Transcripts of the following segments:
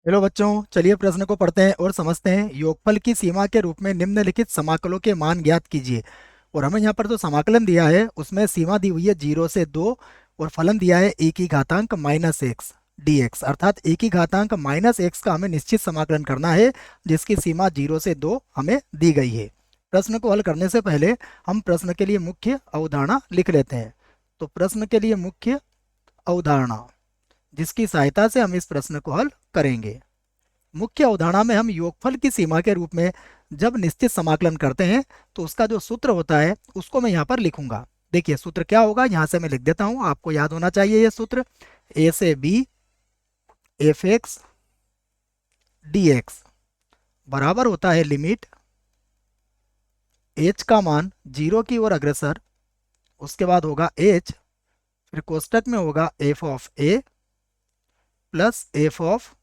Hello बच्चों, चलिए प्रश्न को पढ़ते हैं और समझते हैं। योगफल की सीमा के रूप में निम्नलिखित समाकलों के मान ज्ञात कीजिए। और हमें यहाँ पर जो समाकलन दिया है उसमें सीमा दी हुई है 0 से 2 और फलन दिया है e की घातांक -x dx, अर्थात e की घातांक -x का हमें निश्चित समाकलन करना है जिसकी सीमा 0 से 2 हमें दी गई है। प्रश्न को हल करने से पहले हम प्रश्न के लिए मुख्य अवधारणा लिख लेते हैं। तो प्रश्न के लिए मुख्य अवधारणा जिसकी सहायता से हम इस प्रश्न को हल करेंगे। मुख्य अवधारणा में हम योगफल की सीमा के रूप में जब निश्चित समाकलन करते हैं तो उसका जो सूत्र होता है उसको मैं यहाँ पर लिखूंगा। देखिए सूत्र क्या होगा, यहाँ से मैं लिख देता हूँ, आपको याद होना चाहिए ये सूत्र। ए से B F X D X बराबर होता है लिमिट एच का मान 0 की ओर अग्रसर, उसके बाद होगा एच, फिर कोष्टक में होगा F of A plus F of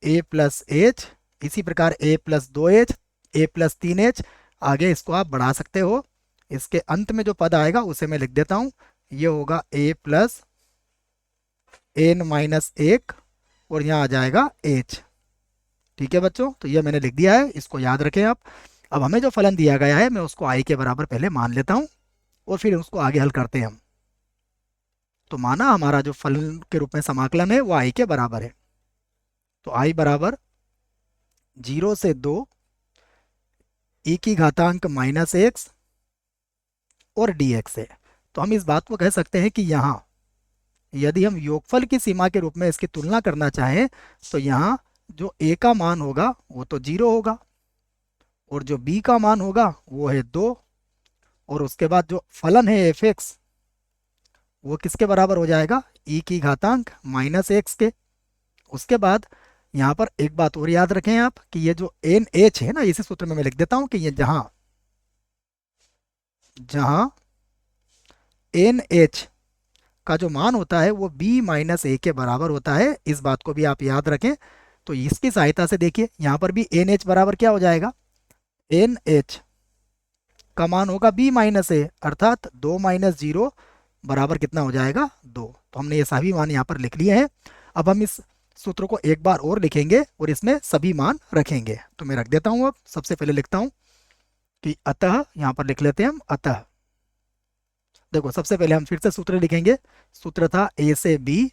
A plus H, इसी प्रकार ए प्लस 2h, ए प्लस 3h। आगे इसको आप बढ़ा सकते हो। इसके अंत में जो पद आएगा उसे मैं लिख देता हूँ, ये होगा ए प्लस n-1 और यहाँ आ जाएगा h। ठीक है बच्चों, तो ये मैंने लिख दिया है, इसको याद रखें आप। अब हमें जो फलन दिया गया है मैं उसको i के बराबर पहले मान लेता हूँ और फिर उसको आगे हल करते हैं हम। तो माना हमारा जो फलन के रूप में समाकलन है वो i के बराबर है। तो i बराबर 0 से 2 e की घातांक -x और dx है। तो हम इस बात को कह सकते हैं कि यहाँ यदि हम योगफल की सीमा के रूप में इसकी तुलना करना चाहें तो यहाँ जो a का मान होगा वो तो 0 होगा और जो b का मान होगा वो है 2 और उसके बाद जो फलन है एफ एक्स वो किसके बराबर हो जाएगा, e की घातांक -x के। उसके बाद यहाँ पर एक बात और याद रखें आप कि ये जो एन एच है ना, इसी सूत्र में मैं लिख देता हूँ कि ये जहां जहां एन एच का जो मान होता है वो b-a के बराबर होता है, इस बात को भी आप याद रखें। तो इसकी सहायता से देखिए यहाँ पर भी एन एच बराबर क्या हो जाएगा, एन एच का मान होगा b-a, अर्थात 2 - 0 बराबर कितना हो जाएगा, 2। तो हमने ये सभी मान यहाँ पर लिख लिए हैं। अब हम इस सूत्र को एक बार और लिखेंगे और इसमें सभी मान रखेंगे। तो मैं रख देता हूँ। अब सबसे पहले लिखता हूँ कि अतः, यहाँ पर लिख लेते हैं हम अतः। देखो सबसे पहले हम फिर से सूत्र लिखेंगे। सूत्र था ए से B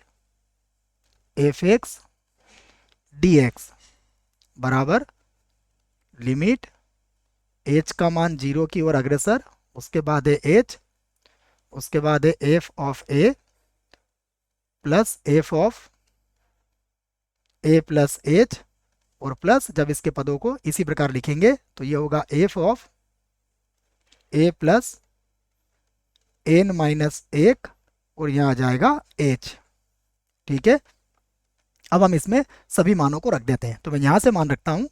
F X D X बराबर लिमिट एच का मान 0 की ओर अग्रसर, उसके बाद है एच, उसके बाद है F of A plus F of A plus H और प्लस जब इसके पदों को इसी प्रकार लिखेंगे तो ये होगा F of A plus n-1 और यहाँ आ जाएगा h। ठीक है, अब हम इसमें सभी मानों को रख देते हैं। तो मैं यहाँ से मान रखता हूँ,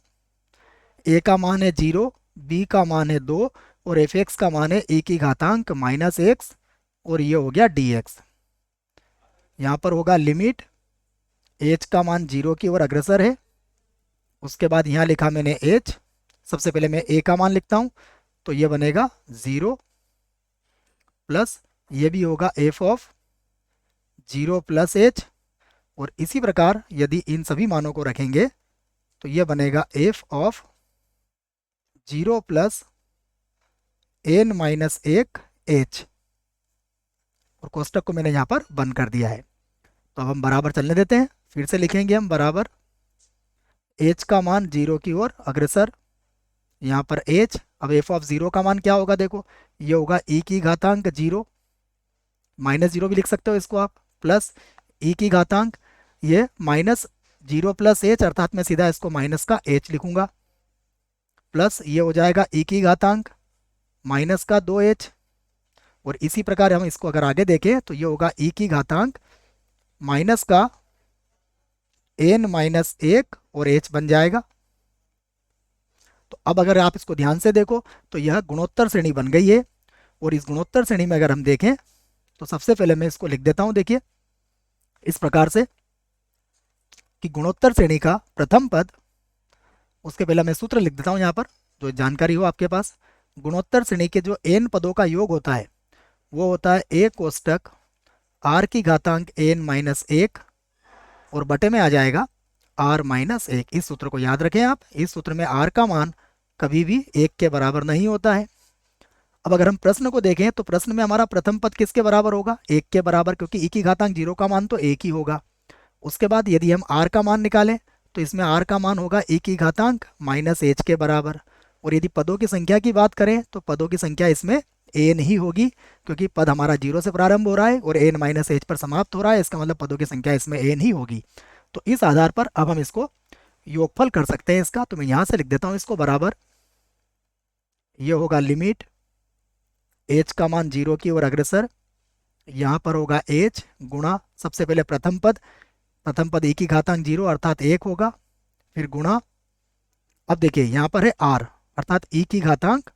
a का मान है 0, b का मान है 2 और एफ एक्स का मान है e की घातांक -x और ये हो गया dx। यहाँ पर होगा लिमिट h का मान 0 की ओर अग्रसर है, उसके बाद यहाँ लिखा मैंने h। सबसे पहले मैं a का मान लिखता हूँ, तो ये बनेगा 0 प्लस ये भी होगा एफ ऑफ 0 प्लस एच और इसी प्रकार यदि इन सभी मानों को रखेंगे तो ये बनेगा F of 0 plus n-1 H और कोष्टक को मैंने यहाँ पर बंद कर दिया है। तो अब हम बराबर चलने देते हैं, फिर से लिखेंगे हम बराबर h का मान 0 की ओर अग्रसर, यहाँ पर h। अब एफ ऑफ 0 का मान क्या होगा, देखो ये होगा e की घातांक 0, -0 भी लिख सकते हो इसको आप, प्लस e की घातांक ये -0 प्लस h, अर्थात मैं सीधा इसको माइनस का h लिखूंगा, प्लस ये हो जाएगा e की घातांक माइनस का 2h और इसी प्रकार हम इसको अगर आगे देखें तो ये होगा e की घातांक माइनस का n-1 और h बन जाएगा। तो अब अगर आप इसको ध्यान से देखो तो यह गुणोत्तर श्रेणी बन गई है और इस गुणोत्तर श्रेणी में अगर हम देखें तो सबसे पहले मैं इसको लिख देता हूं, देखिए इस प्रकार से कि गुणोत्तर श्रेणी का प्रथम पद, उसके पहले मैं सूत्र लिख देता हूं यहाँ पर जो जानकारी हो आपके पास। गुणोत्तर श्रेणी के जो n पदों का योग होता है वो होता है a कोष्टक r की घातांक n-1 और बटे में आ जाएगा आर माइनस एक। इस सूत्र को याद रखें आप, इस सूत्र में आर का मान कभी भी एक के बराबर नहीं होता है। अब अगर हम प्रश्न को देखें तो प्रश्न में हमारा प्रथम पद किसके बराबर होगा, एक के बराबर, क्योंकि ई की घातांक 0 का मान तो एक ही होगा। उसके बाद यदि हम आर का मान निकालें तो इसमें आर का मान होगा ई की घातांक माइनस एच के बराबर। और यदि पदों की संख्या की बात करें तो पदों की संख्या इसमें एन ही होगी, क्योंकि पद हमारा 0 से प्रारंभ हो रहा है और एन माइनस एच पर समाप्त हो रहा है, इसका मतलब पदों की संख्या इसमें एन ही होगी। तो इस आधार पर अब हम इसको योगफल कर सकते हैं इसका। तो मैं यहाँ से लिख देता हूँ इसको बराबर, ये होगा लिमिट एच का मान 0 की ओर अग्रसर, यहाँ पर होगा एच गुणा सबसे पहले प्रथम पद ई की घातांक 0 अर्थात 1 होगा, फिर गुणा, अब देखिए यहाँ पर है आर अर्थात ई की घातांक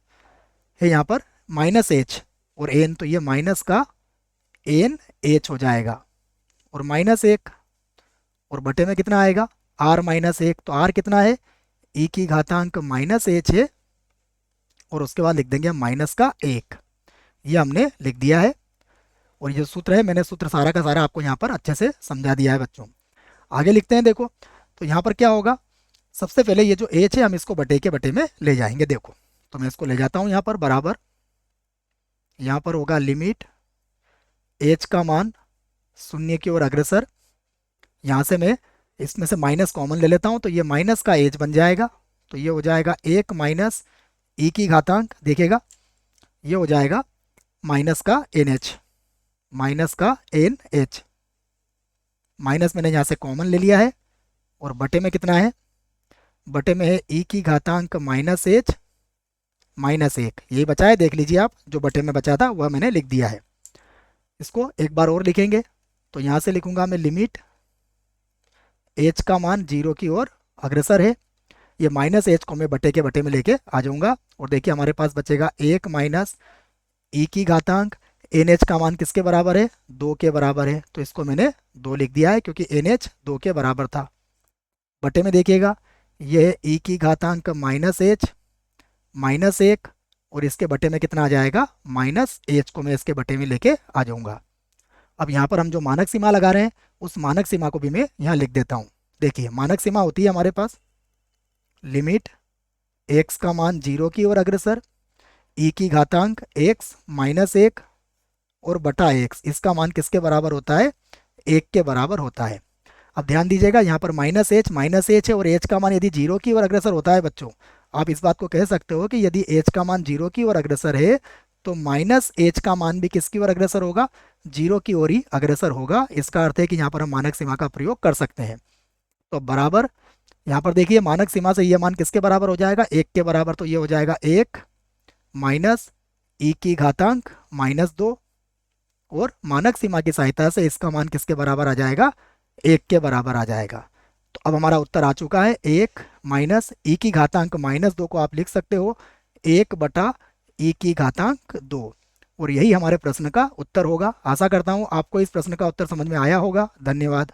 है यहाँ पर माइनस एच और एन, तो ये माइनस का एन एच हो जाएगा और माइनस एक, और बटे में कितना आएगा आर माइनस एक। तो आर कितना है, ई की घातांक माइनस एच है और उसके बाद लिख देंगे हम माइनस का एक। ये हमने लिख दिया है और ये सूत्र है, मैंने सूत्र सारा का सारा आपको यहाँ पर अच्छे से समझा दिया है बच्चों। आगे लिखते हैं, देखो तो यहाँ पर क्या होगा, सबसे पहले ये जो एच है हम इसको बटे के बटे में ले जाएंगे। देखो तो मैं इसको ले जाता हूँ यहाँ पर बराबर, यहाँ पर होगा लिमिट एच का मान 0 की ओर अग्रसर, यहाँ से मैं इसमें से माइनस कॉमन ले लेता हूँ तो ये माइनस का एच बन जाएगा, तो ये हो जाएगा 1 माइनस ई की घातांक, देखिएगा ये हो जाएगा माइनस का एन एच, माइनस का एन एच, माइनस मैंने यहाँ से कॉमन ले लिया है और बटे में कितना है, बटे में है ई की घातांक माइनस एच माइनस एक, यही बचा है, देख लीजिए आप, जो बटे में बचा था वह मैंने लिख दिया है। इसको एक बार और लिखेंगे तो यहाँ से लिखूंगा मैं लिमिट एच का मान 0 की ओर अग्रसर है, ये माइनस एच को मैं बटे के बटे में लेके आ जाऊंगा और देखिए हमारे पास बचेगा 1 माइनस ई की घातांक, एन एच का मान किसके बराबर है, 2 के बराबर है, तो इसको मैंने 2 लिख दिया है क्योंकि एन एच 2 के बराबर था। बटे में देखिएगा ये है ई की घातांक माइनस एच माइनस एक और इसके बटे में कितना आ जाएगा माइनस एच को मैं इसके बटे में लेके आ जाऊंगा। अब यहाँ पर हम जो मानक सीमा लगा रहे हैं उस मानक सीमा को भी मैं यहाँ लिख देता हूँ। देखिए मानक सीमा होती है हमारे पास लिमिट एक्स का मान 0 की ओर अग्रसर, ई की घातांक एक्स माइनस एक और बटा एक्स, इसका मान किसके बराबर होता है, 1 के बराबर होता है। अब ध्यान दीजिएगा यहाँ पर माइनस एच है और एच का मान यदि 0 की ओर अग्रसर होता है बच्चों, आप इस बात को कह सकते हो कि यदि एच का मान 0 की ओर अग्रसर है तो माइनस एच का मान भी किसकी ओर अग्रसर होगा, 0 की ओर ही अग्रसर होगा। इसका अर्थ है कि यहाँ पर हम मानक सीमा का प्रयोग कर सकते हैं। तो बराबर यहाँ पर देखिए मानक सीमा से यह मान किसके बराबर हो जाएगा, 1 के बराबर, तो ये हो जाएगा 1 माइनस ई की घातांक माइनस 2 और मानक सीमा की सहायता से इसका मान किसके बराबर आ जाएगा, 1 के बराबर आ जाएगा। तो अब हमारा उत्तर आ चुका है 1 माइनस ई की घातांक माइनस 2 को आप लिख सकते हो 1 बटा ई की घातांक 2 और यही हमारे प्रश्न का उत्तर होगा। आशा करता हूँ आपको इस प्रश्न का उत्तर समझ में आया होगा। धन्यवाद।